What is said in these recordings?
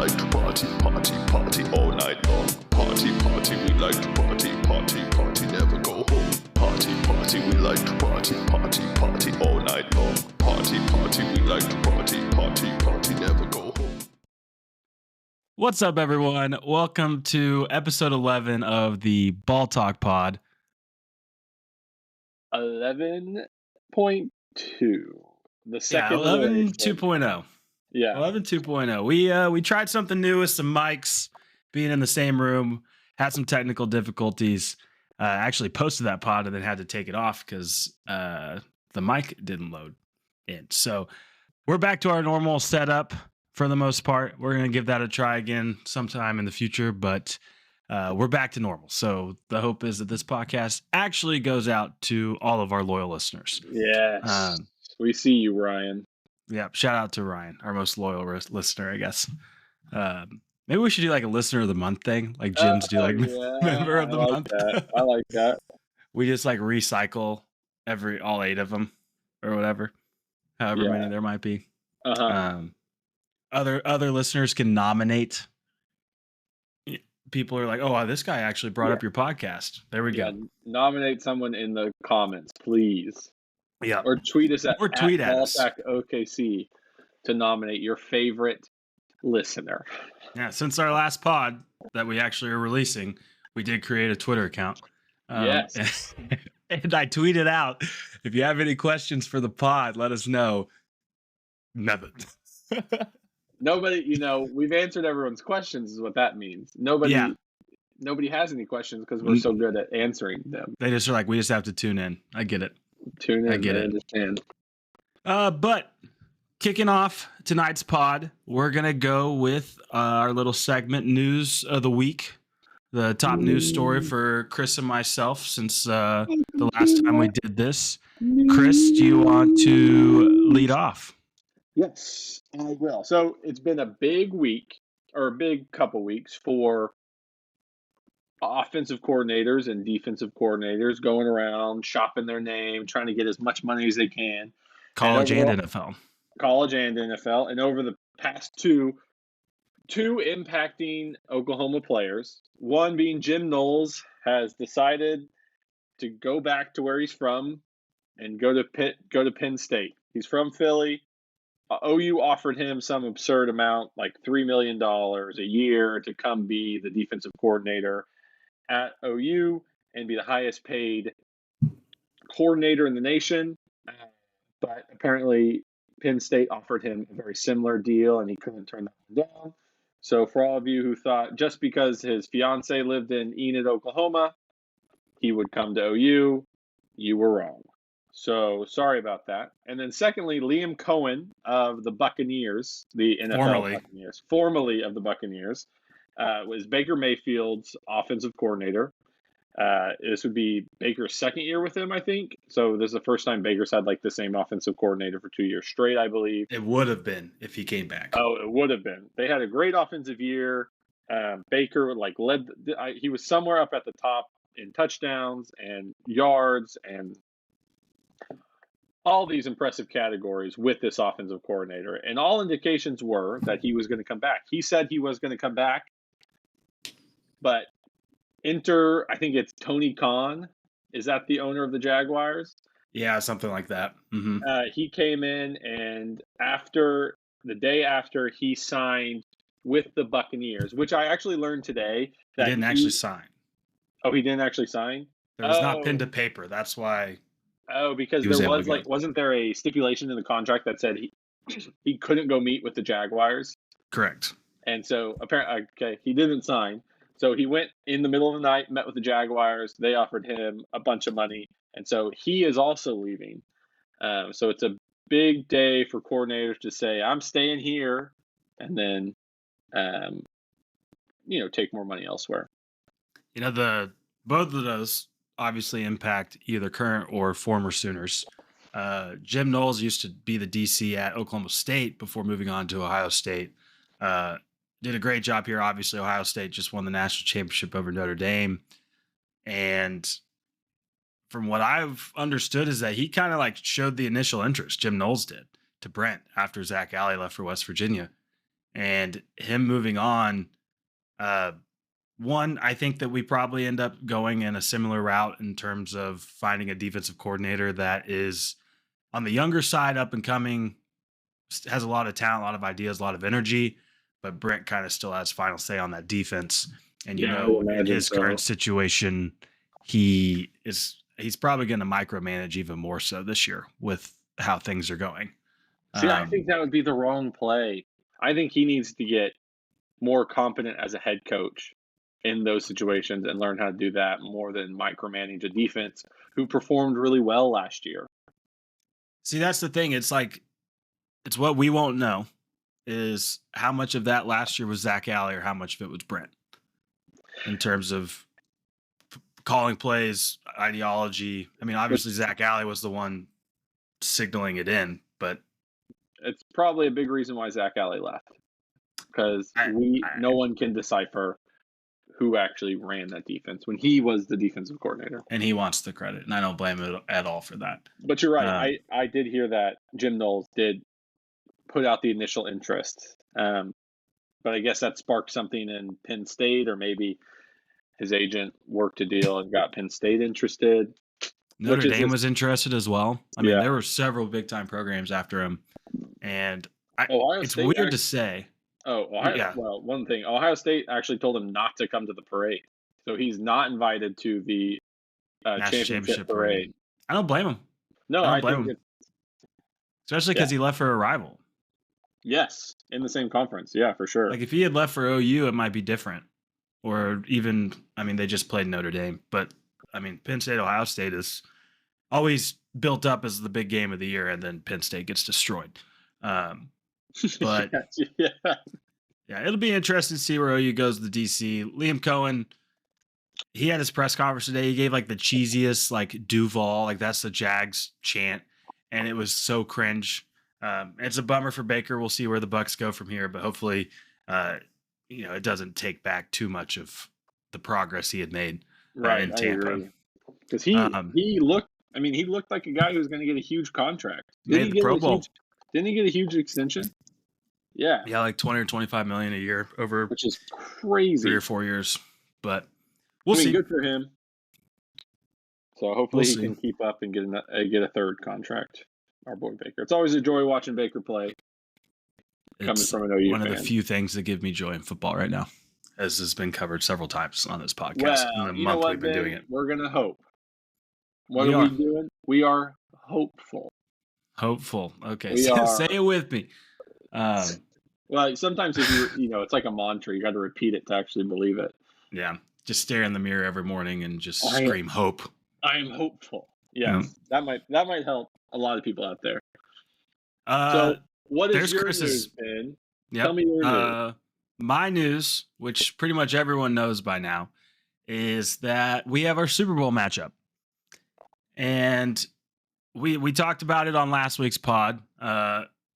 like to party, party, party all night long. Party, party, we like to party, party, party, never go home. Party, party, we like to party, party, party all night long. Party, party, we like to party, party, party, never go home. What's up, everyone? Welcome to episode 11 of the Ball Talk Pod. 11.2. The second 11 iteration. 2.0. Yeah. 11 2.0. We tried something new with some mics, being in the same room, had some technical difficulties. Actually posted that pod and then had to take it off because the mic didn't load in. So we're back to our normal setup for the most part. We're going to give that a try again sometime in the future, but we're back to normal. So the hope is that this podcast actually goes out to all of our loyal listeners. Yes. We see you, Ryan. Yeah. Shout out to Ryan, our most loyal listener, I guess. Maybe we should do like a listener of the month thing, like gyms do, like member of the month. I like that. We just like recycle all 8 of them or whatever, however many there might be. Other listeners can nominate. People are like, oh, this guy actually brought up your podcast. There we go. Nominate someone in the comments, please. Yeah. Or tweet us at us. OKC to nominate your favorite listener. Yeah. Since our last pod that we actually are releasing, we did create a Twitter account. Yes. And I tweeted out, if you have any questions for the pod, let us know. Nothing. Nobody, we've answered everyone's questions is what that means. Nobody has any questions because we're so good at answering them. They just are like, we just have to tune in. I get it. Tune in. I get it. Understand. But kicking off tonight's pod, we're going to go with our little segment, News of the Week. The top news story for Chris and myself since the last time we did this. Chris, do you want to lead off? Yes, I will. So it's been a big week, or a big couple weeks, for offensive coordinators and defensive coordinators going around shopping their name, trying to get as much money as they can. College and NFL. College and NFL. And over the past two impacting Oklahoma players, one being Jim Knowles, has decided to go back to where he's from and go to Penn State. He's from Philly. OU offered him some absurd amount, like $3 million a year, to come be the defensive coordinator at OU and be the highest paid coordinator in the nation. But apparently Penn State offered him a very similar deal and he couldn't turn that one down. So for all of you who thought just because his fiance lived in Enid, Oklahoma, he would come to OU, you were wrong. So sorry about that. And then secondly, Liam Cohen of the Buccaneers, the NFL Buccaneers, formerly of the Buccaneers, was Baker Mayfield's offensive coordinator. This would be Baker's second year with him, I think. So this is the first time Baker's had like the same offensive coordinator for 2 years straight, I believe. It would have been if he came back. Oh, it would have been. They had a great offensive year. Baker he was somewhere up at the top in touchdowns and yards and all these impressive categories with this offensive coordinator. And all indications were that he was going to come back. He said he was going to come back, but I think it's Tony Khan. Is that the owner of the Jaguars? Yeah, something like that. Mm-hmm. He came in, and the day after he signed with the Buccaneers, which I actually learned today that he didn't actually sign. Oh, he didn't actually sign? It was not pen to paper. That's why. Oh, because there was wasn't there a stipulation in the contract that said he couldn't go meet with the Jaguars? Correct. And so apparently, he didn't sign. So he went in the middle of the night, met with the Jaguars. They offered him a bunch of money, and so he is also leaving. So it's a big day for coordinators to say, "I'm staying here," and then, take more money elsewhere. Both of those obviously impact either current or former Sooners. Jim Knowles used to be the DC at Oklahoma State before moving on to Ohio State. Did a great job here. Obviously, Ohio State just won the national championship over Notre Dame. And from what I've understood is that he kind of showed the initial interest, Jim Knowles did, to Brent after Zach Alley left for West Virginia. and him moving on. Uh, One, I think that we probably end up going in a similar route in terms of finding a defensive coordinator that is on the younger side, up and coming, has a lot of talent, a lot of ideas, a lot of energy, but Brent kind of still has final say on that defense. And Yeah, I would in imagine his so. current situation, he's probably going to micromanage even more so this year with how things are going. See, I Um, think that would be the wrong play. I think he needs to get more competent as a head coach in those situations and learn how to do that more than micromanage a defense who performed really well last year. See, that's the thing. It's like it's what we won't know is how much of that last year was Zach Alley or how much of it was Brent in terms of calling plays, ideology. I mean, obviously Zach Alley was the one signaling it in, but It's probably a big reason why Zach Alley left because no one can decipher who actually ran that defense when he was the defensive coordinator. And he wants the credit, and I don't blame him at all for that. But you're right. I did hear that Jim Knowles did put out the initial interest. But I guess that sparked something in Penn State, or maybe his agent worked a deal and got Penn State interested. Notre Dame was interested as well. I mean, Yeah. there were several big-time programs after him, and it's State weird to say. Ohio. Yeah. Well, one thing, Ohio State actually told him not to come to the parade, so he's not invited to the National championship parade. I don't blame him. No, I I don't blame think him. Especially because he left for a rival. yes, in the same conference. Yeah, for sure. Like if he had left for OU, it might be different. Or even, I mean, they just played Notre Dame, but I mean, Penn State, Ohio State is always built up as the big game of the year, and then Penn State gets destroyed. But yeah, it'll be interesting to see where OU goes to the DC. Liam Cohen, he had his press conference today. He gave like the cheesiest, like Duval, like that's the Jags chant, and it was so cringe. It's a bummer for Baker. We'll see where the Bucks go from here, but hopefully, it doesn't take back too much of the progress he had made in Tampa. Because he looked. I mean, he looked like a guy who was going to get a huge contract. Made the Pro Bowl. Didn't he get a huge extension? Yeah. Yeah, like 20 or 25 million a year over, which is crazy, 3 or 4 years. But we'll see. Good for him. So hopefully he can keep up and get a third contract. Our boy Baker. It's always a joy watching Baker play. Coming from an OU one fan. of the few things that give me joy in football right now, as has been covered several times on this podcast in the month we've been doing it. We're gonna hope. What are we doing? We are hopeful. Hopeful. Okay, say it with me. Well, sometimes if it's like a mantra. You got to repeat it to actually believe it. Yeah, just stare in the mirror every morning and just scream hope. I am hopeful. Yes, that might help a lot of people out there. So, what is your news, Ben? Yep. Tell me your news. My news, which pretty much everyone knows by now, is that we have our Super Bowl matchup, and we talked about it on last week's pod.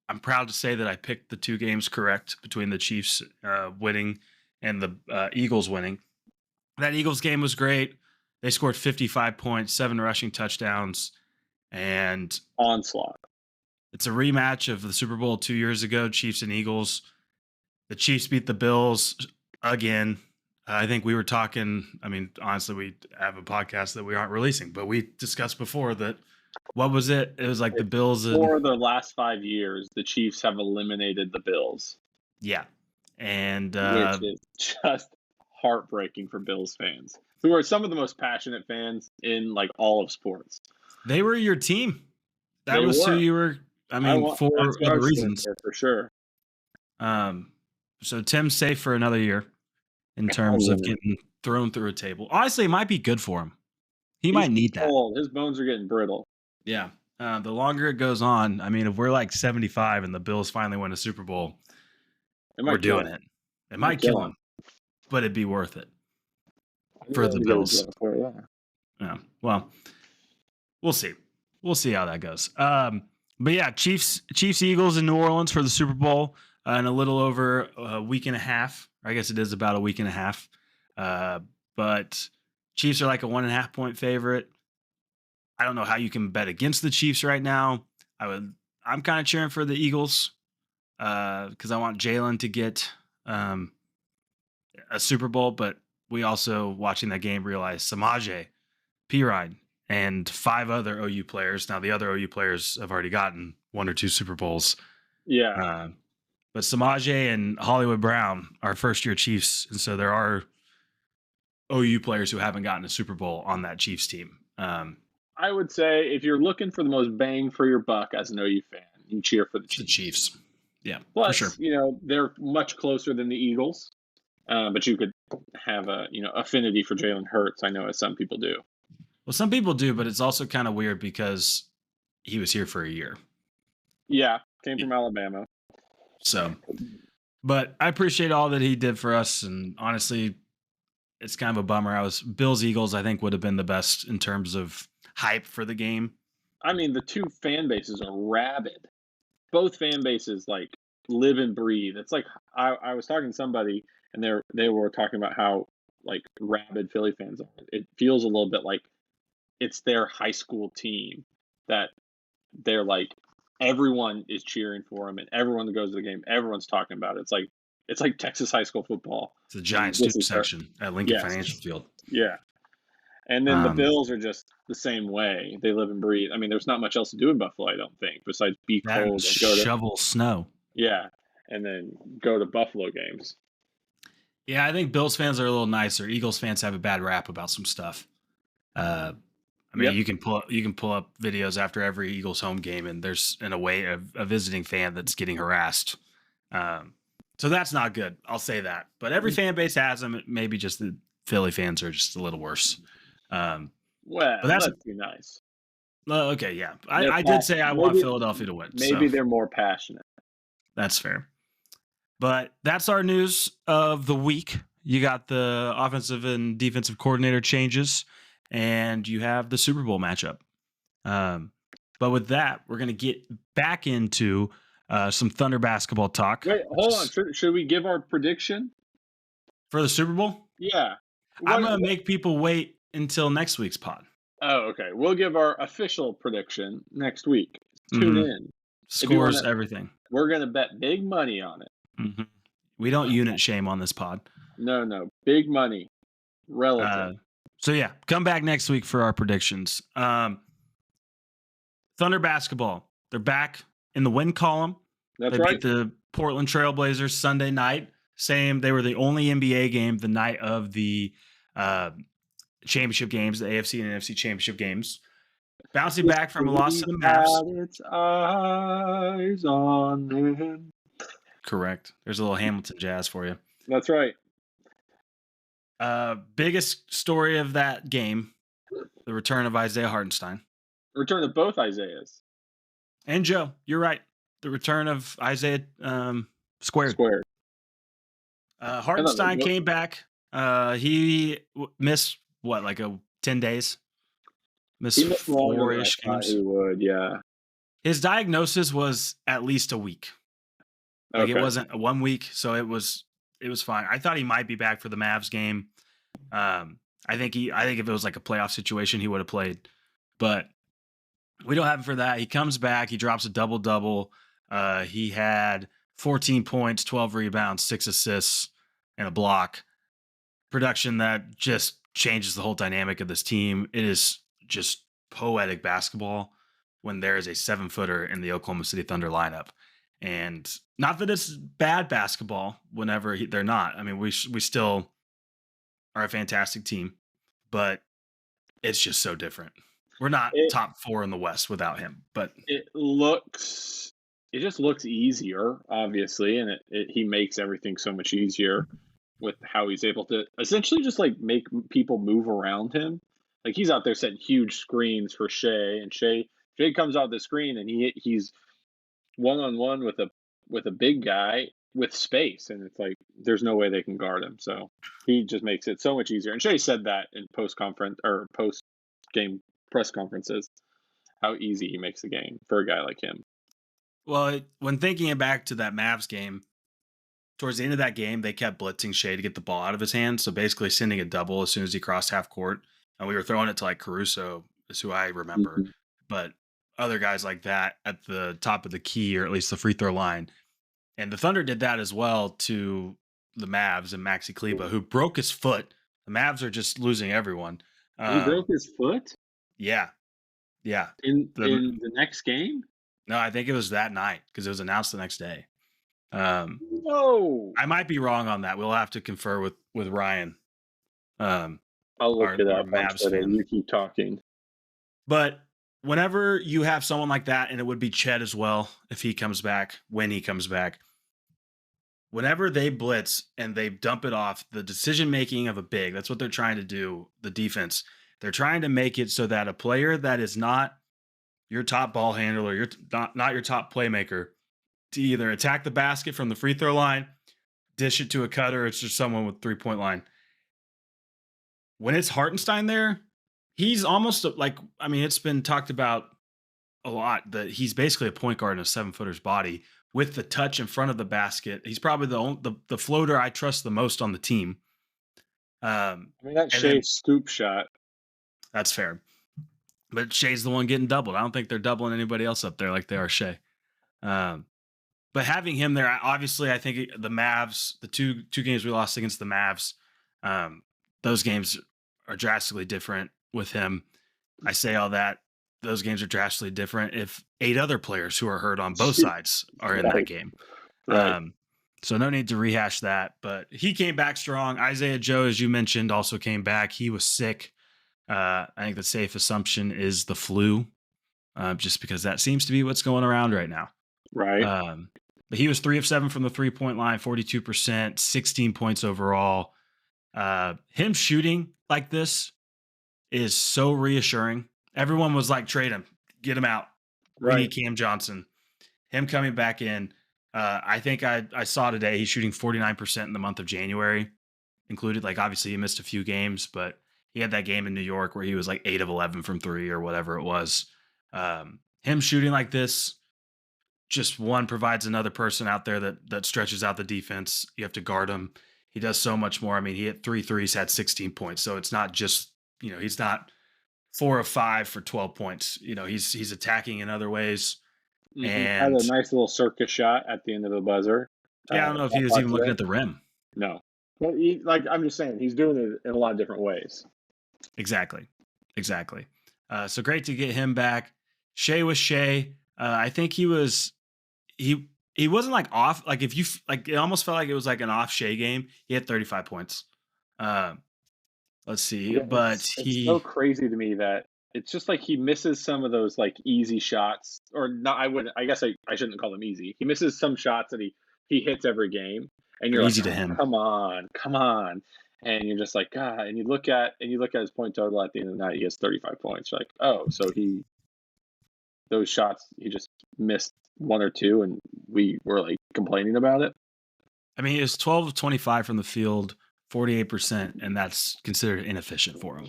I'm proud to say that I picked the 2 games correct between the Chiefs winning and the Eagles winning. That Eagles game was great. They scored 55 points, 7 rushing touchdowns, and onslaught. It's a rematch of the Super Bowl 2 years ago, Chiefs and Eagles. The Chiefs beat the Bills again. I think we were talking, I mean, honestly, we have a podcast that we aren't releasing, but we discussed before that, what was it? It was like the Bills. For the last 5 years, the Chiefs have eliminated the Bills. Yeah. And which is just heartbreaking for Bills fans, who are some of the most passionate fans in like all of sports. They were your team. That was who you were. I mean, for other reasons. For sure. So Tim's safe for another year in terms of getting thrown through a table. Honestly, it might be good for him. He might need that. His bones are getting brittle. Yeah. The longer it goes on, I mean, if we're like 75 and the Bills finally win a Super Bowl, we're doing it. It might kill him, but it'd be worth it for the Bills. Yeah. Well, we'll see. We'll see how that goes. But yeah, Chiefs, Eagles in New Orleans for the Super Bowl in a little over a week and a half. I guess it is about a week and a half. But Chiefs are like a 1.5 point favorite. I don't know how you can bet against the Chiefs right now. I'm kind of cheering for the Eagles. because I want Jalen to get a Super Bowl, but we also, watching that game, realized Samaje, Pirine, and 5 other OU players. Now, the other OU players have already gotten 1 or 2 Super Bowls. Yeah. But Samaje and Hollywood Brown are first-year Chiefs, and so there are OU players who haven't gotten a Super Bowl on that Chiefs team. I would say if you're looking for the most bang for your buck as an OU fan, you cheer for the It's the Chiefs. Chiefs. Yeah, Plus, for sure. they're much closer than the Eagles, but you could have a affinity for Jalen Hurts. I know, as some people do. Well, some people do, but it's also kind of weird because he was here for a year. Yeah, came from Alabama. So, but I appreciate all that he did for us, and honestly, it's kind of a bummer. Bills Eagles, I think, would have been the best in terms of hype for the game. I mean, the two fan bases are rabid. Both fan bases live and breathe. It's like I was talking to somebody, and they were talking about how rabid Philly fans are. It feels a little bit like it's their high school team that they're everyone is cheering for them, and everyone that goes to the game, everyone's talking about it. It's like Texas high school football. It's a giant student section at Lincoln Financial Field. Yeah. And then the Bills are just the same way. They live and breathe. I mean, there's not much else to do in Buffalo, I don't think, besides be cold and go to shovel snow. Yeah, and then go to Buffalo games. Yeah, I think Bills fans are a little nicer. Eagles fans have a bad rap about some stuff. I mean, you can pull up videos after every Eagles home game, and there's a visiting fan that's getting harassed. So that's not good. I'll say that. But every fan base has them. Maybe just the Philly fans are just a little worse. Well, but that's be nice. Okay, yeah. I did say I want Philadelphia to win. Maybe they're more passionate. That's fair. But that's our news of the week. You got the offensive and defensive coordinator changes, and you have the Super Bowl matchup. But with that, we're going to get back into some Thunder basketball talk. Wait, hold on. Should we give our prediction for the Super Bowl? Yeah. I'm going to make people wait until next week's pod. Oh, okay. We'll give our official prediction next week. Tune in. Scores, everything. We're going to bet big money on it. Mm-hmm. We don't unit shame on this pod. No. Big money. Relative. So, yeah, come back next week for our predictions. Thunder basketball. They're back in the win column. That's they right. Beat the Portland Trailblazers Sunday night. They were the only NBA game the night of the championship games, the AFC and NFC championship games. Bouncing back from a loss to the Mavs. Its eyes on them. Correct. There's a little Hamilton jazz for you. That's right. Biggest story of that game, the return of Isaiah Hartenstein. The return of both Isaiahs. And Joe, you're right. The return of Isaiah squared. Hartenstein came back. He missed 10 days? Missed 4-ish games. He would, yeah. His diagnosis was at least a week. It wasn't 1 week, so it was fine. I thought he might be back for the Mavs game. I think if it was like a playoff situation, he would have played. But we don't have him for that. He comes back. He drops a double-double. He had 14 points, 12 rebounds, 6 assists, and a block. Production that just changes the whole dynamic of this team. It is just poetic basketball when there is a 7-footer in the Oklahoma City Thunder lineup. And not that it's bad basketball whenever they're not. I mean, we still are a fantastic team, but it's just so different. We're not top 4 in the West without him, but it just looks easier, obviously, and he makes everything so much easier with how he's able to essentially just make people move around him. Like, he's out there setting huge screens for Shea, and Shea comes out the screen and he's one-on-one with a big guy with space, and it's like there's no way they can guard him. So he just makes it so much easier. And Shea said that in post-game press conferences, how easy he makes the game for a guy like him. Well, when thinking back to that Mavs game, towards the end of that game, they kept blitzing Shea to get the ball out of his hands. So basically sending a double as soon as he crossed half court. And we were throwing it to Caruso, is who I remember. Mm-hmm. But other guys like that at the top of the key, or at least the free throw line, And the Thunder did that as well to the Mavs and Maxi Kleber, who broke his foot. The Mavs are just losing everyone. He broke his foot Yeah. Yeah. in the next game. No, I think it was that night because it was announced the next day. No, I might be wrong on that. We'll have to confer with Ryan. I'll look it up. Mavs fan. You keep talking. But whenever you have someone like that, and it would be Chet as well if he comes back, when he comes back, whenever they blitz and they dump it off, the decision making of a big, that's what they're trying to do, the defense. They're trying to make it so that a player that is not your top ball handler, you're not your top playmaker, to either attack the basket from the free throw line, dish it to a cutter, it's just someone with 3-point line. When it's Hartenstein there, he's almost like, I mean, it's been talked about a lot that he's basically a point guard in a 7-footer's body with the touch in front of the basket. He's probably the floater I trust the most on the team. I mean, that Shea scoop shot. That's fair. But Shea's the one getting doubled. I don't think they're doubling anybody else up there like they are Shea. But having him there, obviously, I think the Mavs, the two games we lost against the Mavs, those games are drastically different with him. I say all that. Those games are drastically different if 8 other players who are hurt on both sides are in that game. Right. So no need to rehash that. But he came back strong. Isaiah Joe, as you mentioned, also came back. He was sick. I think the safe assumption is the flu, just because that seems to be what's going around right now. Right. But he was 3 of 7 from the 3-point line, 42%, 16 points overall. Him shooting like this is so reassuring. Everyone was like, trade him, get him out. Right. We need Cam Johnson. Him coming back in. I think I saw today he's shooting 49% in the month of January, included. Like, obviously he missed a few games, but he had that game in New York where he was like 8 of 11 from 3 or whatever it was. Him shooting like this, just one provides another person out there that stretches out the defense. You have to guard him. He does so much more. I mean, he hit 3 threes, had 16 points. So it's not just, he's not 4 of 5 for 12 points. He's attacking in other ways. Mm-hmm. And had a nice little circus shot at the end of the buzzer. Yeah, I don't know if he was even looking at the rim. No. But I'm just saying, he's doing it in a lot of different ways. Exactly. So great to get him back. Shea was Shea. I think he wasn't like off. Like if you like, it almost felt like it was like an off Shea game. He had 35 points. Let's see, yeah, but it's so crazy to me that it's just like he misses some of those like easy shots, or not. I guess I shouldn't call them easy. He misses some shots that he hits every game, and you're easy like, to him. Come on, and you're just like, God. And you look at his point total at the end of the night. He has 35 points. You're like, oh, so those shots he just missed 1 or 2, and we were like complaining about it. I mean, he was 12 of 25 from the field, 48%, and that's considered inefficient for him,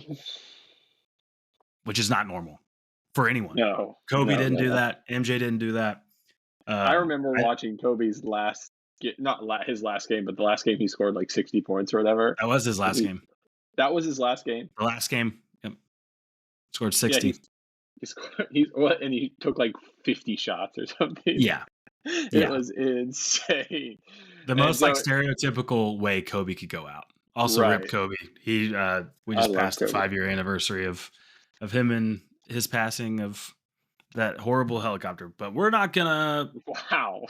which is not normal for anyone. No, Kobe didn't do that. MJ didn't do that. I remember watching Kobe's not his last game, but the last game he scored like 60 points or whatever. That was his last game. That was his last game. The last game, yep. Scored 60. Yeah, and he took like 50 shots or something. Yeah. It was insane. The most like stereotypical way Kobe could go out. Also, right. Rip Kobe. We just passed the 5-year anniversary of him and his passing of that horrible helicopter. But we're not gonna. Wow.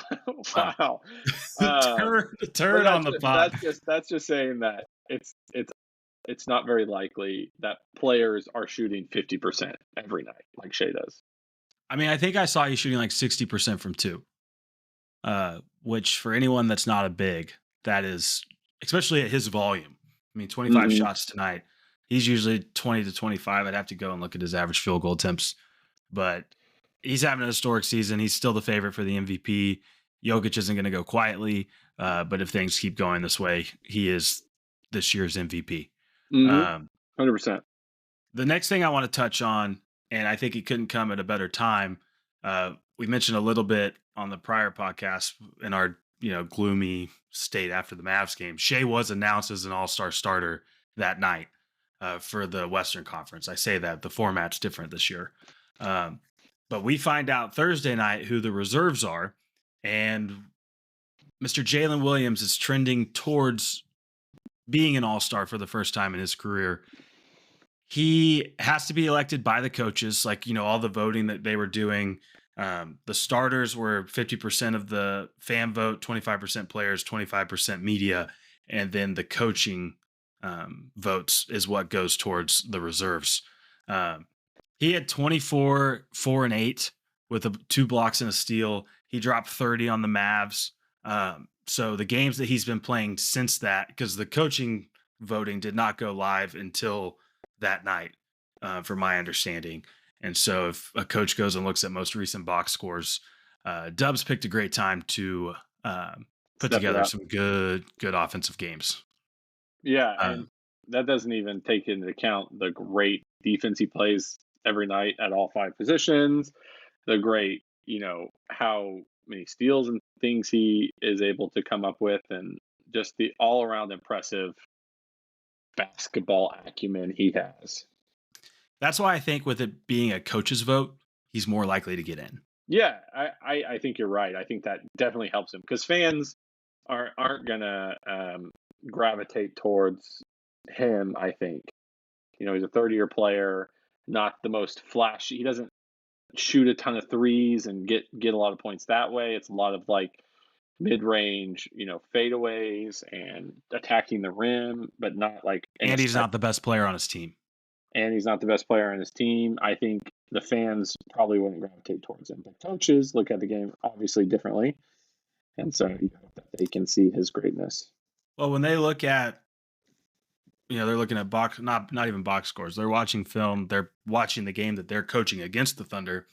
turn on the pod. That's just saying that it's not very likely that players are shooting 50% every night like Shea does. I mean, I think I saw you shooting like 60% from 2. Which for anyone that's not a big, that is, especially at his volume. I mean, 25 shots tonight. He's usually 20 to 25. I'd have to go and look at his average field goal attempts, but he's having a historic season. He's still the favorite for the MVP. Jokic isn't going to go quietly, but if things keep going this way, he is this year's MVP. 100%. The next thing I want to touch on, and I think it couldn't come at a better time. We mentioned a little bit on the prior podcast in our gloomy state after the Mavs game. Shea was announced as an all-star starter that night for the Western Conference. I say that the format's different this year. But we find out Thursday night who the reserves are, and Mr. Jalen Williams is trending towards being an all-star for the first time in his career. He has to be elected by the coaches, like, all the voting that they were doing. The starters were 50% of the fan vote, 25% players, 25% media, and then the coaching votes is what goes towards the reserves. He had 24, 4 and 8 with 2 blocks and a steal. He dropped 30 on the Mavs. So the games that he's been playing since that, because the coaching voting did not go live until that night, from my understanding. And so if a coach goes and looks at most recent box scores, Dubs picked a great time to put together some good offensive games. Yeah, and that doesn't even take into account the great defense he plays every night at all 5 positions, the great, how many steals and things he is able to come up with, and just the all-around impressive basketball acumen he has. That's why I think with it being a coach's vote, he's more likely to get in. Yeah, I think you're right. I think that definitely helps him because fans aren't gonna gravitate towards him. I think he's a 30-year player, not the most flashy. He doesn't shoot a ton of threes and get a lot of points that way. It's a lot of like mid-range, fadeaways and attacking the rim, but not like. And he's not the best player on his team. I think the fans probably wouldn't gravitate towards him, but coaches look at the game obviously differently, and so you hope that they can see his greatness. Well, when they look at, they're looking at not even box scores. They're watching film. They're watching the game that they're coaching against the Thunder,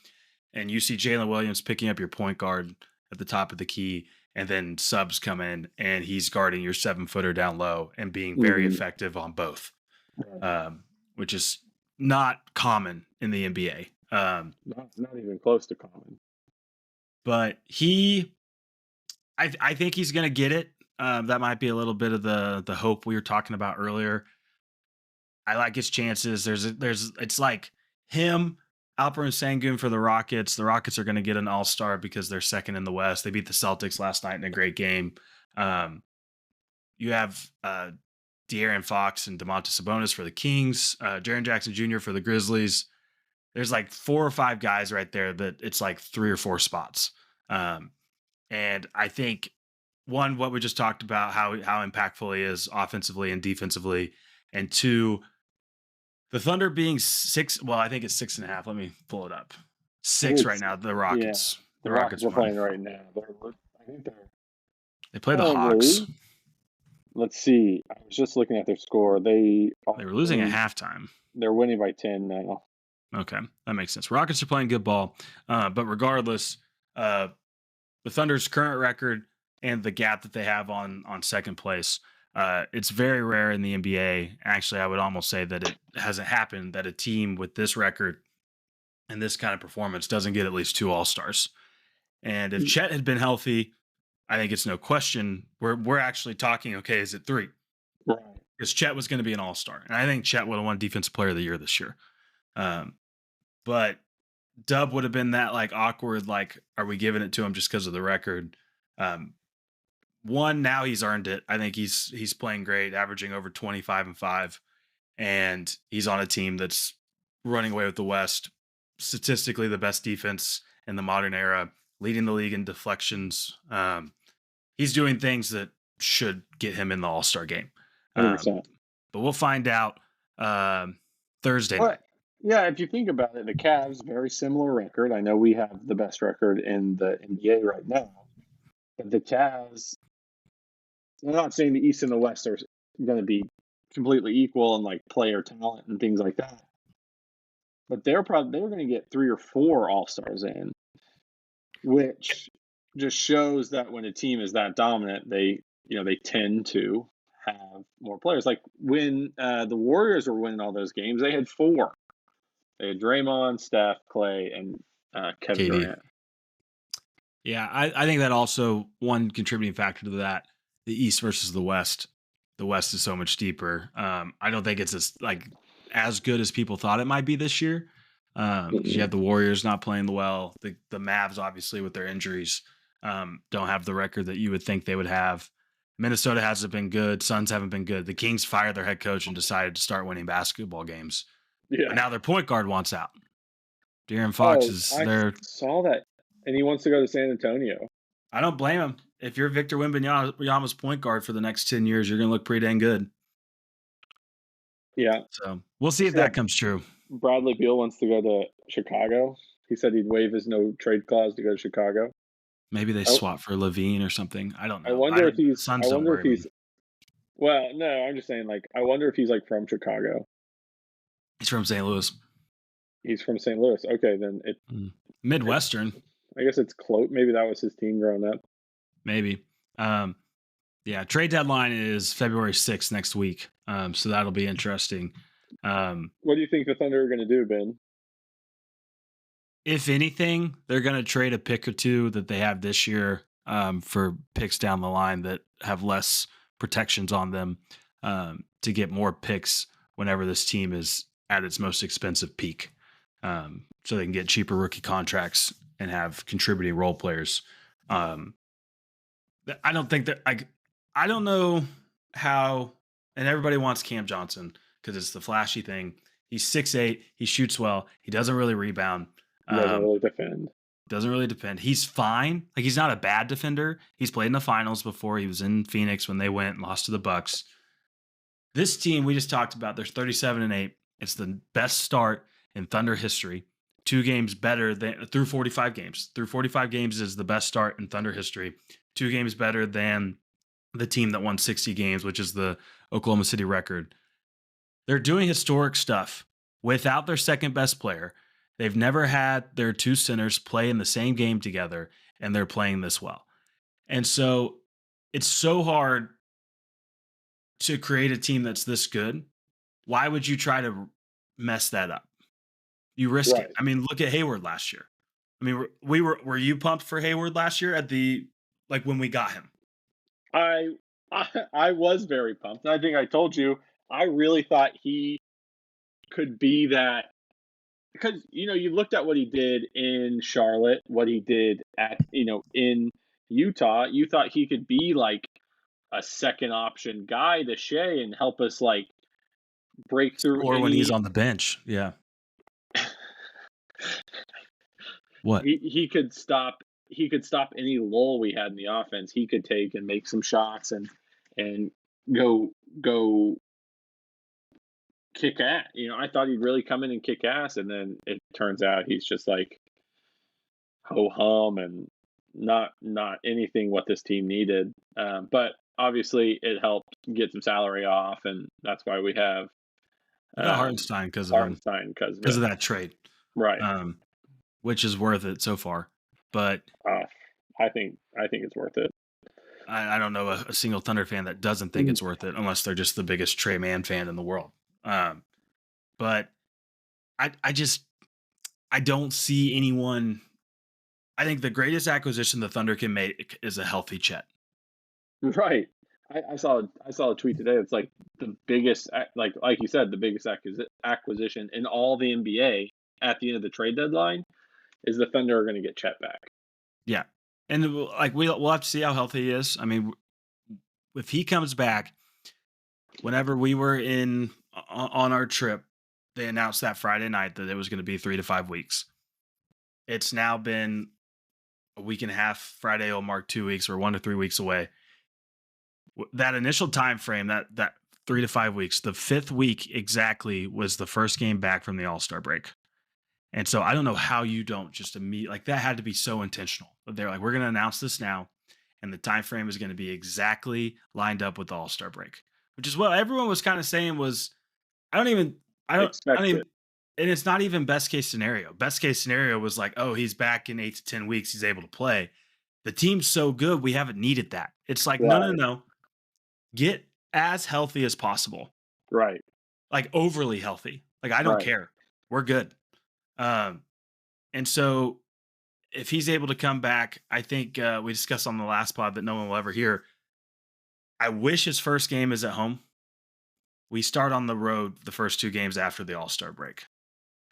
and you see Jalen Williams picking up your point guard at the top of the key, and then subs come in, and he's guarding your 7-footer down low and being very effective on both, which is not common in the NBA. Not even close to common. But I think he's going to get it. That might be a little bit of the hope we were talking about earlier. I like his chances. It's like him, Alperen Sengun for the Rockets. The Rockets are going to get an all-star because they're second in the West. They beat the Celtics last night in a great game. You have De'Aaron Fox and Domantas Sabonis for the Kings, Jaren Jackson Jr. for the Grizzlies. There's like 4 or 5 guys right there that it's like 3 or 4 spots. And I think what we just talked about, how impactful he is offensively and defensively, and 2, the Thunder being 6. Well, I think it's 6.5. Let me pull it up. 6 right now. The Rockets. Yeah, the Rockets are playing right now. They play the Hawks. Let's see. I was just looking at their score. They were losing at halftime. They're winning by 10 now. Okay, that makes sense. Rockets are playing good ball, but regardless, the Thunder's current record and the gap that they have on second place, it's very rare in the NBA. Actually, I would almost say that it hasn't happened that a team with this record and this kind of performance doesn't get at least 2 All-Stars. And if Chet had been healthy, I think it's no question. We're actually talking, okay, is it 3? Right. Because Chet was going to be an all-star. And I think Chet would have won Defensive Player of the Year this year. But Dub would have been that like awkward, like, are we giving it to him just because of the record? One, now he's earned it. I think he's playing great, averaging over 25 and 5. And he's on a team that's running away with the West. Statistically, the best defense in the modern era, leading the league in deflections. He's doing things that should get him in the All-Star game. But we'll find out Thursday night. Yeah, if you think about it, the Cavs, very similar record. I know we have the best record in the NBA right now. But the Cavs, I'm not saying the East and the West are going to be completely equal in like player talent and things like that. But they're going to get 3 or 4 All-Stars in, which just shows that when a team is that dominant, they tend to have more players. Like when the Warriors were winning all those games, they had 4. They had Draymond, Steph, Clay, and Kevin Durant. Yeah, I think that also one contributing factor to that, the East versus the West. The West is so much deeper. I don't think it's as good as people thought it might be this year. You have the Warriors not playing well, the Mavs obviously with their injuries. don't have the record that you would think they would have. Minnesota hasn't been good. Suns haven't been good. The Kings fired their head coach and decided to start winning basketball games. Yeah. But now their point guard wants out. De'Aaron Fox is there. I saw that, and he wants to go to San Antonio. I don't blame him. If you're Victor Wembanyama's point guard for the next 10 years, you're going to look pretty dang good. Yeah. So we'll see if that comes true. Bradley Beal wants to go to Chicago. He said he'd waive his no trade clause to go to Chicago. Maybe they swap for Levine or something. I don't know. I wonder if he's. Suns I wonder if he's. me. Well, no, I'm just saying. Like, I wonder if he's like from Chicago. He's from St. Louis. He's from St. Louis. Okay, then it. Midwestern. I guess it's close. Maybe that was his team growing up. Maybe. Yeah, trade deadline is February 6th next week. So that'll be interesting. What do you think the Thunder are going to do, Ben? If anything, they're going to trade a pick or two that they have this year for picks down the line that have less protections on them to get more picks whenever this team is at its most expensive peak. So they can get cheaper rookie contracts and have contributing role players. I don't think that I don't know how, and everybody wants Cam Johnson because it's the flashy thing. He's 6'8", he shoots well, he doesn't really rebound. He doesn't really defend. Doesn't really defend. He's fine. Like, he's not a bad defender. He's played in the finals before. He was in Phoenix when they went and lost to the Bucks. This team we just talked about, they're 37-8. It's the best start in Thunder history. 2 games better than through 45 games. Through 45 games is the best start in Thunder history. 2 games better than the team that won 60 games, which is the Oklahoma City record. They're doing historic stuff without their second best player. They've never had their 2 centers play in the same game together, and they're playing this well. And so it's so hard to create a team that's this good. Why would you try to mess that up? You risk it. I mean, look at Hayward last year. I mean, were you pumped for Hayward last year at when we got him? I was very pumped. I think I told you I really thought he could be that. Because, you looked at what he did in Charlotte, what he did in Utah. You thought he could be like a second option guy to Shea and help us like break through. Or when he's on the bench. Yeah. What? He could stop any lull we had in the offense. He could take and make some shots and go kick ass. I thought he'd really come in and kick ass, and then it turns out he's just like ho hum and not anything what this team needed. But obviously, it helped get some salary off, and that's why we have Hartenstein because of that trade, right? Which is worth it so far, but I think it's worth it. I don't know a single Thunder fan that doesn't think it's worth it, unless they're just the biggest Trey Mann fan in the world. But I don't see anyone. I think the greatest acquisition the Thunder can make is a healthy Chet. Right. I saw a tweet today. It's like the biggest, like you said, the biggest acquisition in all the NBA at the end of the trade deadline is the Thunder are going to get Chet back. Yeah, and we'll have to see how healthy he is. I mean, if he comes back, whenever we were on our trip, they announced that Friday night that it was going to be 3 to 5 weeks. It's now been a week and a half. Friday will mark 2 weeks. We're 1 to 3 weeks away. That initial time frame, that 3 to 5 weeks, the 5th week exactly was the first game back from the All-Star break. And so I don't know how you don't just immediately, that had to be so intentional. But they're like, we're going to announce this now, and the time frame is going to be exactly lined up with the All-Star break, which is what everyone was kind of saying was, I don't even, and it's not even best case scenario. Best case scenario was like, oh, he's back in 8 to 10 weeks. He's able to play. The team's so good. We haven't needed that. It's like, no. Get as healthy as possible. Right. Like overly healthy. Like, I don't care. We're good. And so if he's able to come back, I think we discussed on the last pod that no one will ever hear. I wish his first game is at home. We start on the road the first 2 games after the All-Star break.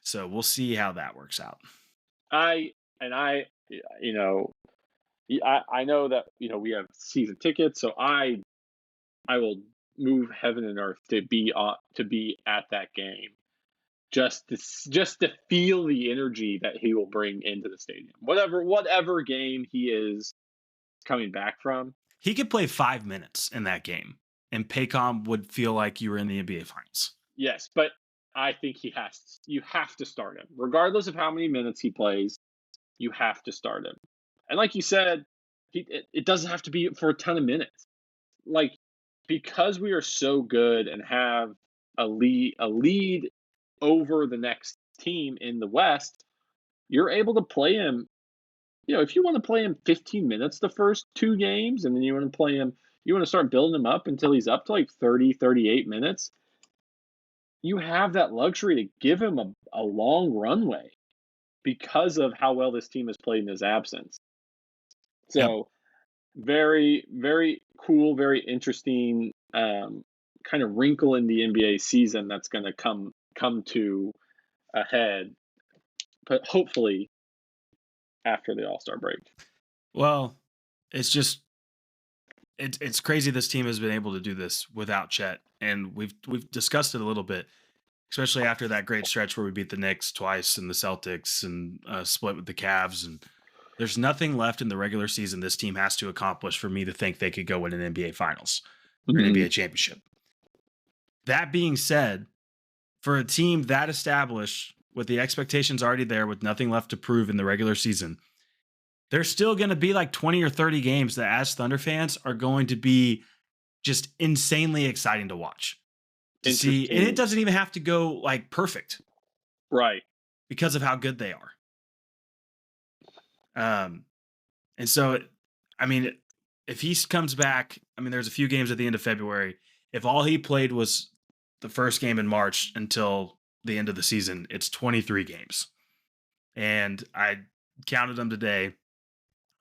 So we'll see how that works out. I know that we have season tickets, so I will move heaven and earth to be at that game, just to feel the energy that he will bring into the stadium. Whatever game he is coming back from, He could play 5 minutes in that game, and Paycom would feel like you were in the NBA Finals. yes, but I think you have to start him regardless of how many minutes he plays. You have to start him, and like you said, it doesn't have to be for a ton of minutes. Like, because we are so good and have a lead over the next team in the West, you're able to play him. If you want to play him 15 minutes the first 2 games, and then you want to start building him up until he's up to like 30, 38 minutes, you have that luxury to give him a long runway because of how well this team has played in his absence. So, very, very cool, very interesting kind of wrinkle in the NBA season that's going to come to a head, but hopefully after the All-Star break. Well, it's crazy this team has been able to do this without Chet, and we've discussed it a little bit, especially after that great stretch where we beat the Knicks twice and the Celtics and split with the Cavs. And there's nothing left in the regular season this team has to accomplish for me to think they could go win an NBA Finals or an NBA championship. That being said, for a team that established with the expectations already there, with nothing left to prove in the regular season, there's still going to be like 20 or 30 games that as Thunder fans are going to be just insanely exciting to watch. To see, and it doesn't even have to go like perfect. Right. Because of how good they are. And so, I mean, if he comes back, I mean, there's a few games at the end of February. If all he played was the first game in March until the end of the season, it's 23 games. And I counted them today.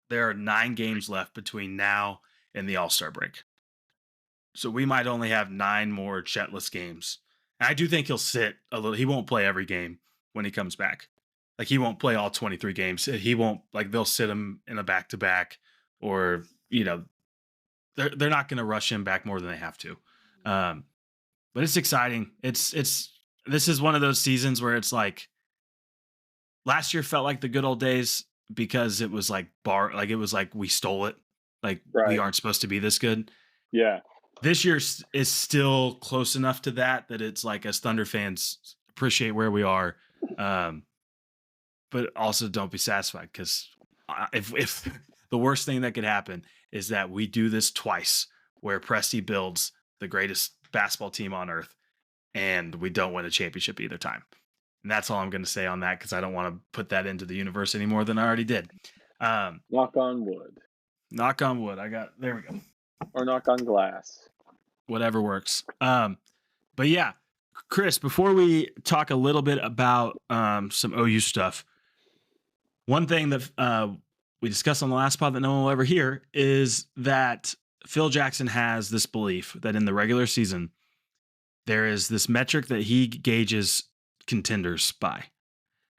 There are 9 games left between now and the All-Star break. So we might only have 9 more Chetless games. And I do think he'll sit a little. He won't play every game when he comes back. Like, he won't play all 23 games. He won't, like, they'll sit him in a back-to-back, or, they're not going to rush him back more than they have to. But it's exciting. This is one of those seasons where it's like, last year felt like the good old days because it was like it was like we stole it. Like, we aren't supposed to be this good. Yeah. This year is still close enough to that it's like, as Thunder fans, appreciate where we are. But also don't be satisfied, because if the worst thing that could happen is that we do this twice, where Presti builds the greatest basketball team on earth and we don't win a championship either time. And that's all I'm going to say on that, because I don't want to put that into the universe any more than I already did. Knock on wood. Knock on wood. There we go. Or knock on glass. Whatever works. But yeah, Chris, before we talk a little bit about some OU stuff, one thing that we discussed on the last pod that no one will ever hear is that Phil Jackson has this belief that in the regular season, there is this metric that he gauges contenders by,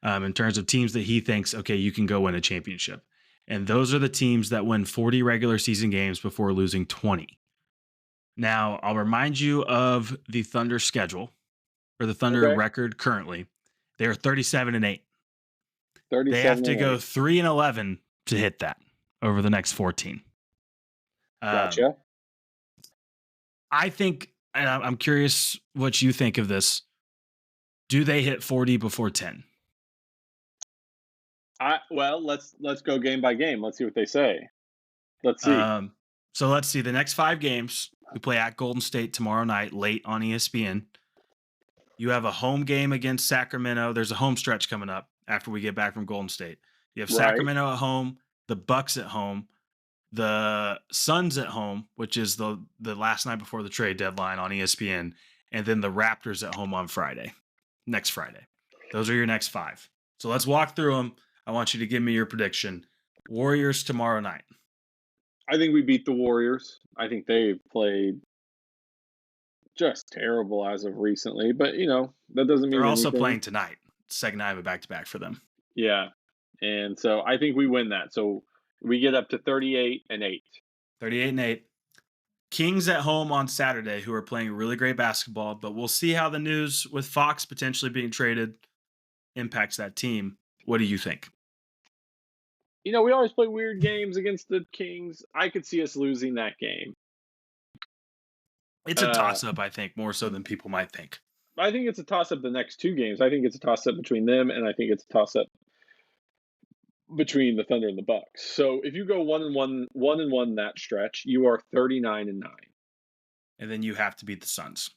in terms of teams that he thinks, okay, you can go win a championship. And those are the teams that win 40 regular season games before losing 20. Now, I'll remind you of the Thunder schedule, or the Thunder record currently. They are 37-8. They have to go 3-11 to hit that over the next 14. Gotcha. I think, and I'm curious what you think of this. Do they hit 40 before 10? Well, let's go game by game. Let's see what they say. Let's see. So let's see. The next 5 games, we play at Golden State tomorrow night, late on ESPN. You have a home game against Sacramento. There's a home stretch coming up after we get back from Golden State. You have Sacramento at home, the Bucks at home, the Suns at home, which is the last night before the trade deadline on ESPN, and then the Raptors at home on next Friday. Those are your next 5. So let's walk through them. I want you to give me your prediction. Warriors tomorrow night. I think we beat the Warriors. I think they've played just terrible as of recently, but that doesn't mean they're also anything. Playing tonight. Second night of a back-to-back for them. Yeah. And so I think we win that. So We get up to 38-8. 38-8. Kings at home on Saturday, who are playing really great basketball, but we'll see how the news with Fox potentially being traded impacts that team. What do you think? We always play weird games against the Kings. I could see us losing that game. It's a toss-up, I think, more so than people might think. I think it's a toss-up the next two games. I think it's a toss-up between them, and I think it's a toss-up between the Thunder and the Bucks. So if you go 1-1 that stretch, you are 39-9. And then you have to beat the Suns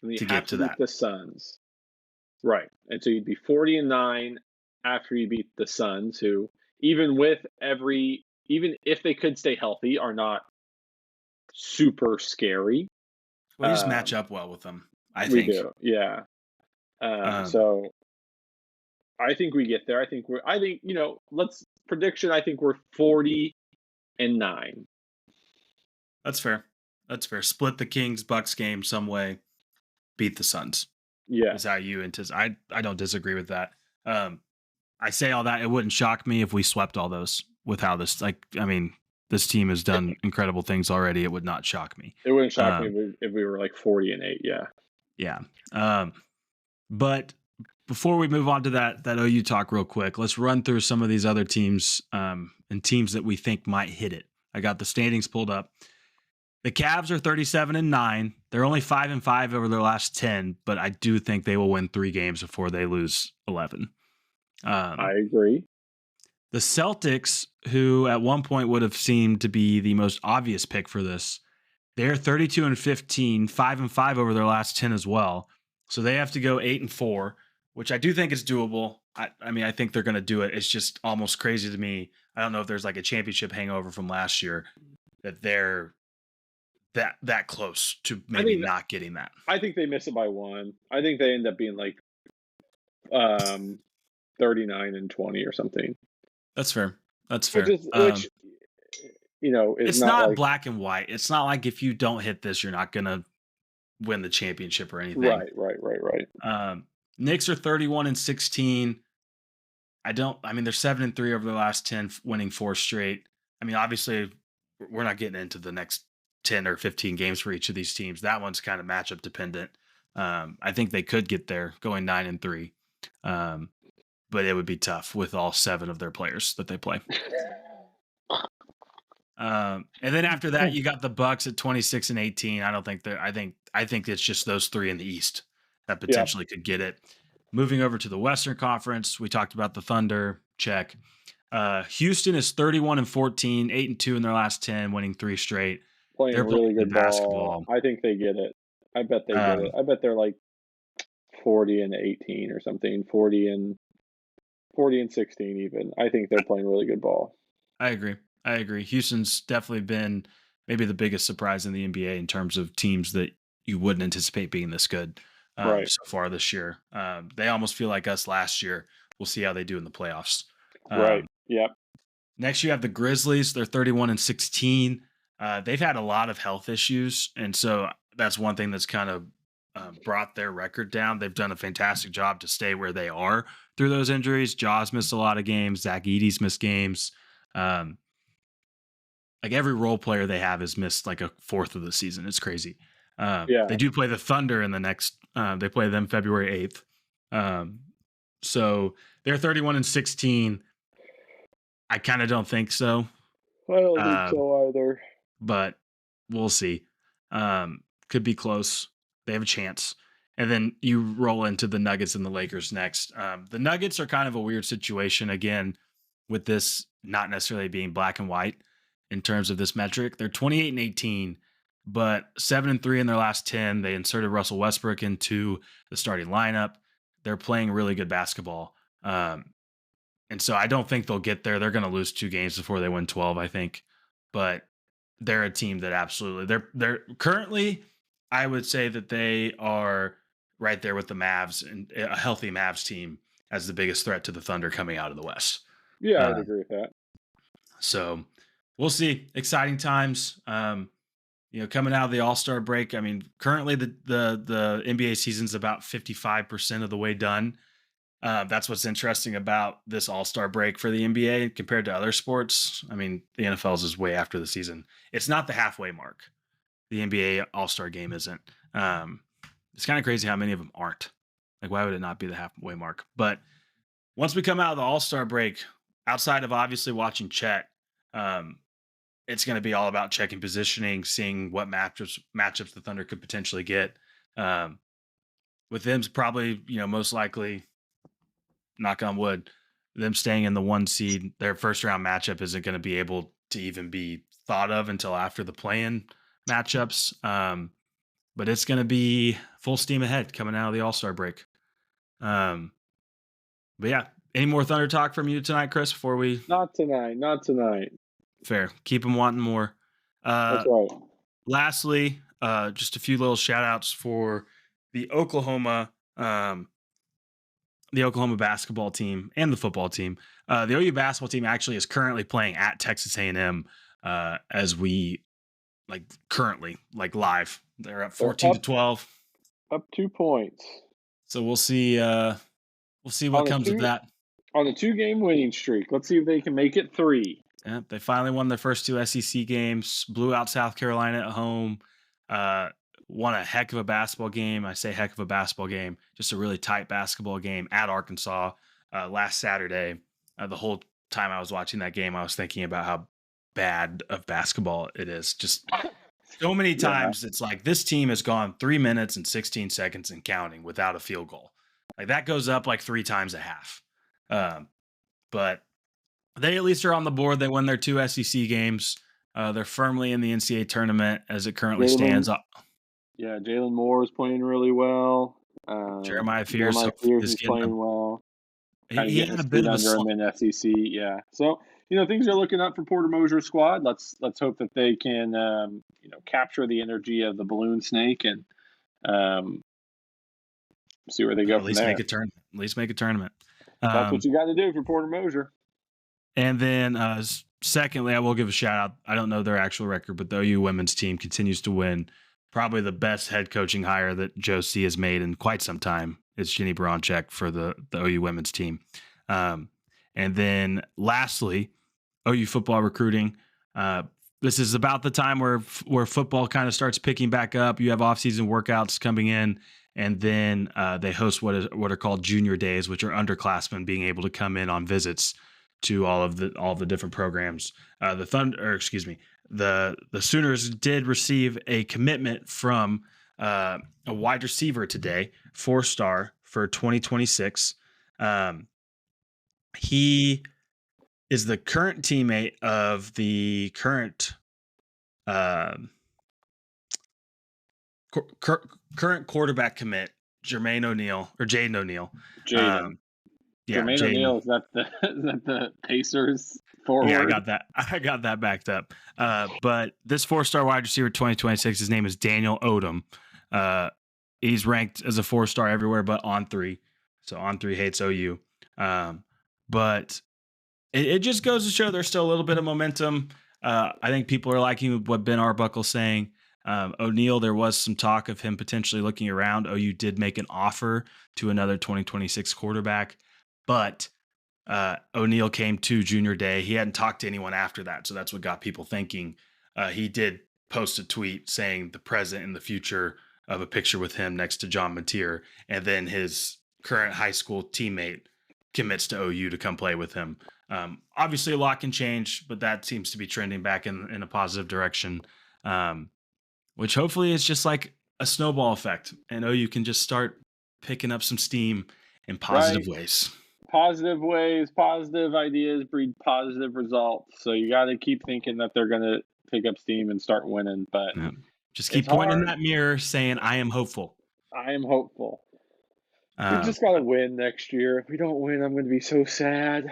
to get to that. The Suns. Right. And so you'd be 40-9 after you beat the Suns, who even if they could stay healthy, are not super scary. We just match up well with them, I think. We do, yeah. So I think we get there. I think prediction. I think we're 40-9. That's fair. Split the Kings Bucks game some way. Beat the Suns. Yeah, is how you anticipate. I don't disagree with that. I say all that. It wouldn't shock me if we swept all those with how this. This team has done incredible things already. It would not shock me. It wouldn't shock me if we were like 40-8. Yeah. Yeah. But before we move on to that OU talk real quick, let's run through some of these other teams and teams that we think might hit it. I got the standings pulled up. The Cavs are 37-9. They're only 5-5 over their last 10, but I do think they will win 3 games before they lose 11. I agree. The Celtics, who at one point would have seemed to be the most obvious pick for this, they're 32-15, 5-5 over their last 10 as well. So they have to go 8-4, which I do think is doable. I think they're going to do it. It's just almost crazy to me. I don't know if there's like a championship hangover from last year that they're that close to maybe not getting that. I think they miss it by 1. I think they end up being like 39-20 or something. That's fair. Which it's not like, black and white. It's not like if you don't hit this, you're not going to win the championship or anything. Right. Knicks are 31-16. They're 7-3 over the last 10, winning 4 straight. Obviously, we're not getting into the next 10 or 15 games for each of these teams. That one's kind of matchup dependent. I think they could get there going 9-3. But it would be tough with all 7 of their players that they play. And then after that, you got the Bucks at 26-18. I think it's just those 3 in the East that potentially could get it. Moving over to the Western Conference, we talked about the Thunder. Check. Houston is 31-14, 8-2 in their last 10, winning 3 straight. They're playing really good basketball. I think they get it. I bet they get it. I bet they're like 40-18 or something. 40-16 even. I think they're playing really good ball. I agree. Houston's definitely been maybe the biggest surprise in the NBA in terms of teams that you wouldn't anticipate being this good so far this year. They almost feel like us last year. We'll see how they do in the playoffs. Right. Yep. Next, you have the Grizzlies. They're 31-16. They've had a lot of health issues, and so that's one thing that's kind of brought their record down. They've done a fantastic job to stay where they are through those injuries. Jaws missed a lot of games. Zach Edey's missed games. Like every role player they have has missed like a fourth of the season. It's crazy. They do play the Thunder in the next. They play them February 8th. So they're 31-16. I kind of don't think so. I don't think so either. But we'll see. Could be close. They have a chance. And then you roll into the Nuggets and the Lakers next. The Nuggets are kind of a weird situation, again, with this not necessarily being black and white in terms of this metric. They're 28-18, but 7-3 in their last 10. They inserted Russell Westbrook into the starting lineup. They're playing really good basketball. And so I don't think they'll get there. They're going to lose 2 games before they win 12, I think. But they're a team that absolutely they're currently, I would say that they are right there with the Mavs, and a healthy Mavs team as the biggest threat to the Thunder coming out of the West. Yeah, I'd agree with that. So we'll see. Exciting times. Coming out of the All-Star break. Currently the NBA season's about 55% of the way done. That's what's interesting about this All-Star break for the NBA compared to other sports. I mean, the NFL's is way after the season. It's not the halfway mark. The NBA All-Star game isn't. It's kind of crazy how many of them aren't. Like, why would it not be the halfway mark? But once we come out of the All-Star break, outside of obviously watching Chet, it's going to be all about checking positioning, seeing what matchups the Thunder could potentially get. With them, probably, most likely, knock on wood, them staying in the 1 seed, their first round matchup isn't going to be able to even be thought of until after the play-in matchups. But it's going to be full steam ahead coming out of the All-Star break. But yeah, any more Thunder talk from you tonight, Chris, before we... Not tonight. Fair. Keep them wanting more. That's right. Lastly, just a few little shout-outs for the Oklahoma basketball team and the football team. The OU basketball team actually is currently playing at Texas A&M as we currently live. They're up 14-12. Up 2 points. So we'll see what comes of that. On a 2-game winning streak. Let's see if they can make it 3. Yeah, they finally won their first 2 SEC games, blew out South Carolina at home, won a heck of a basketball game. I say heck of a basketball game, just a really tight basketball game at Arkansas last Saturday. The whole time I was watching that game, I was thinking about how bad of basketball it is. Just so many times it's like this team has gone 3 minutes and 16 seconds and counting without a field goal. Like that goes up 3 times a half. But they at least are on the board. They won their 2 SEC games. They're firmly in the NCAA tournament as it currently stands. Yeah, Jalen Moore is playing really well. Jeremiah Fears is playing well. He had a bit of a slump in SEC. Yeah, so things are looking up for Porter Moser's squad. Let's hope that they can capture the energy of the balloon snake and see where they go. At least make a tournament. At least make a tournament. That's what you got to do for Porter Moser. And then, secondly, I will give a shout out. I don't know their actual record, but the OU women's team continues to win. Probably the best head coaching hire that Joe C has made in quite some time. It's Jenny Baranczyk for the OU women's team. And then lastly, OU football recruiting. This is about the time where football kind of starts picking back up. You have off-season workouts coming in, and then they host what are called junior days, which are underclassmen being able to come in on visits to all of the different programs. The Sooners did receive a commitment from a wide receiver today, 4-star for 2026. He is the current teammate of the current quarterback commit, Jaden O'Neal. Jermaine O'Neal, is that the Pacers forward? Yeah, I got that backed up. But this 4-star wide receiver 2026, his name is Daniel Odom. He's ranked as a 4-star everywhere but On3. So On3 hates OU. But it just goes to show there's still a little bit of momentum. I think people are liking what Ben Arbuckle's saying. O'Neal, there was some talk of him potentially looking around. OU did make an offer to another 2026 quarterback. But O'Neal came to junior day. He hadn't talked to anyone after that, so that's what got people thinking. He did post a tweet saying the present and the future of a picture with him next to John Mateer, and then his current high school teammate commits to OU to come play with him. Obviously, a lot can change, but that seems to be trending back in a positive direction, which hopefully is just like a snowball effect, and OU can just start picking up some steam in positive ways. Positive ways, positive ideas breed positive results. So you got to keep thinking that they're going to pick up steam and start winning. But just keep pointing in that mirror saying, I am hopeful. I am hopeful. We just got to win next year. If we don't win, I'm going to be so sad.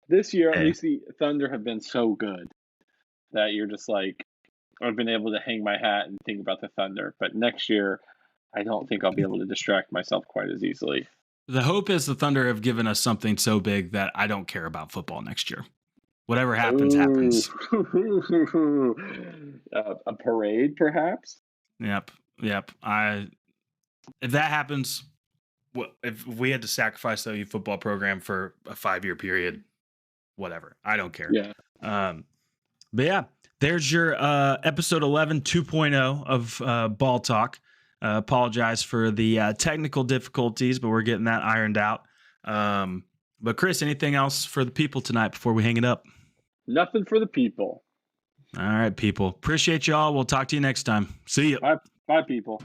This year, at least the Thunder have been so good that you're just like, I've been able to hang my hat and think about the Thunder. But next year, I don't think I'll be able to distract myself quite as easily. The hope is the Thunder have given us something so big that I don't care about football next year. Whatever happens, happens. A parade, perhaps? Yep. If that happens, if we had to sacrifice the OU football program for a 5-year period, whatever. I don't care. Yeah. But yeah, there's your episode 11 2.0 of Ball Talk. Apologize for the technical difficulties, but we're getting that ironed out. But Chris, anything else for the people tonight before we hang it up? Nothing for the people. All right, people. Appreciate y'all. We'll talk to you next time. See you. Bye, people.